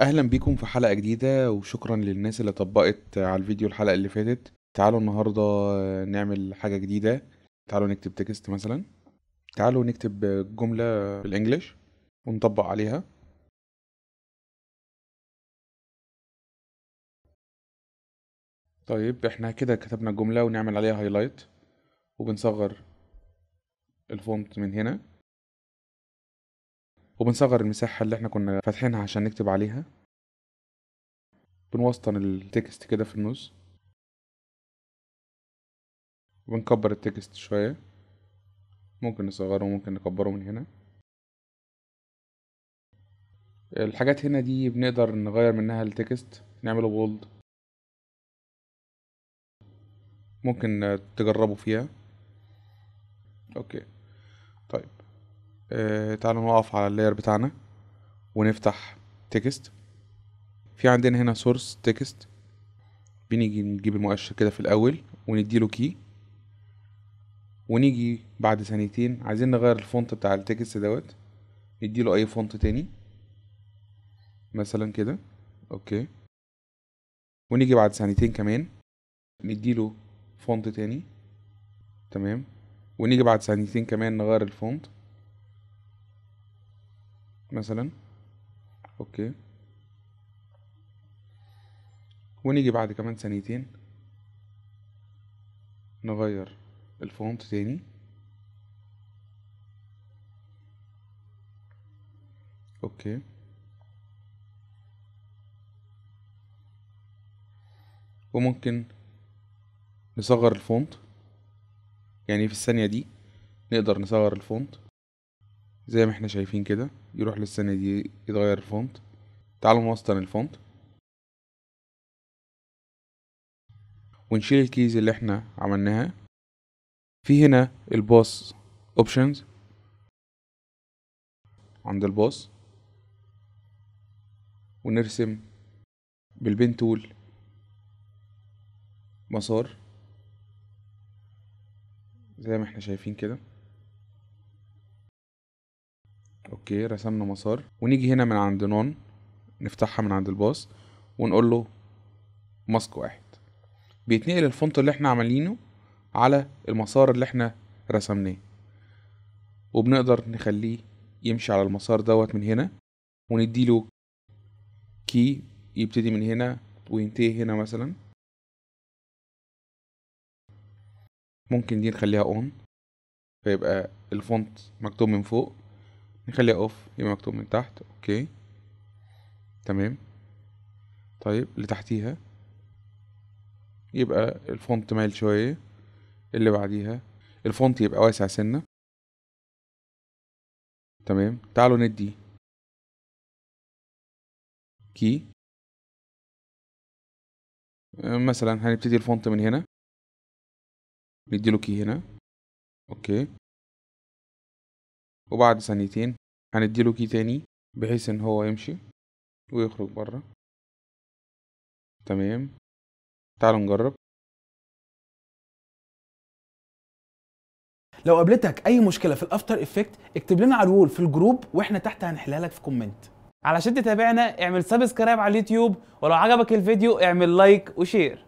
اهلا بيكم في حلقة جديدة، وشكرا للناس اللي طبقت على الفيديو الحلقة اللي فاتت. تعالوا النهاردة نعمل حاجة جديدة. تعالوا نكتب تكست مثلا. تعالوا نكتب جملة بالانجلش ونطبق عليها. طيب احنا كده كتبنا الجملة ونعمل عليها هايلايت، وبنصغر الفونت من هنا، وبنصغر المساحة اللي احنا كنا فاتحينها عشان نكتب عليها. بنوسطن التكست كده في النص، وبنكبر التكست شوية. ممكن نصغره وممكن نكبره من هنا. الحاجات هنا دي بنقدر نغير منها التكست، نعمله بولد. ممكن تجربوا فيها. اوكي. طيب تعالوا نقف على اللاير بتاعنا ونفتح تكست. في عندنا هنا سورس تكست. بنيجي نجيب المؤشر كده في الاول ونديله كي، ونيجي بعد ثانيتين عايزين نغير الفونت بتاع التكست دوت. نديله اي فونت تاني مثلا كده. اوكي. ونيجي بعد ثانيتين كمان نديله فونت تاني. تمام. ونيجي بعد ثانيتين كمان نغير الفونت مثلا. اوكي. ونيجي بعد كمان ثانيتين نغير الفونت تاني. اوكي. وممكن نصغر الفونت، يعني في الثانية دي نقدر نصغر الفونت زي ما احنا شايفين كده، يروح للثانية دي يتغير الفونت. تعالوا نوسطن الفونت ونشيل الكيز اللي احنا عملناها. في هنا الباص اوبشنز. عند الباص ونرسم بالبين تول مسار زي ما احنا شايفين كده. اوكي، رسمنا مسار. ونيجي هنا من عند نون، نفتحها من عند الباص ونقول له ماسك واحد. بيتنقل الفونت اللي احنا عاملينه على المسار اللي احنا رسمناه، وبنقدر نخليه يمشي على المسار دوت من هنا، ونديله كي يبتدي من هنا وينتهي هنا مثلا. ممكن دي نخليها اون فيبقى الفونت مكتوب من فوق، نخليها اوف يبقى مكتوب من تحت. اوكي تمام. طيب اللي تحتيها يبقى الفونت مايل شوية، اللي بعديها الفونت يبقى واسع سنة. تمام. تعالوا ندي كي مثلا. هنبتدي الفونت من هنا، نديله كي هنا. اوكي. وبعد ثانيتين هنديله كي تاني بحيث ان هو يمشي ويخرج بره. تمام. تعالوا نجرب. لو قابلتك اي مشكله في الافتر افكت اكتب لنا على الوول في الجروب واحنا تحت هنحلها لك في كومنت. علشان تتابعنا اعمل سبسكرايب على اليوتيوب، ولو عجبك الفيديو اعمل لايك وشير.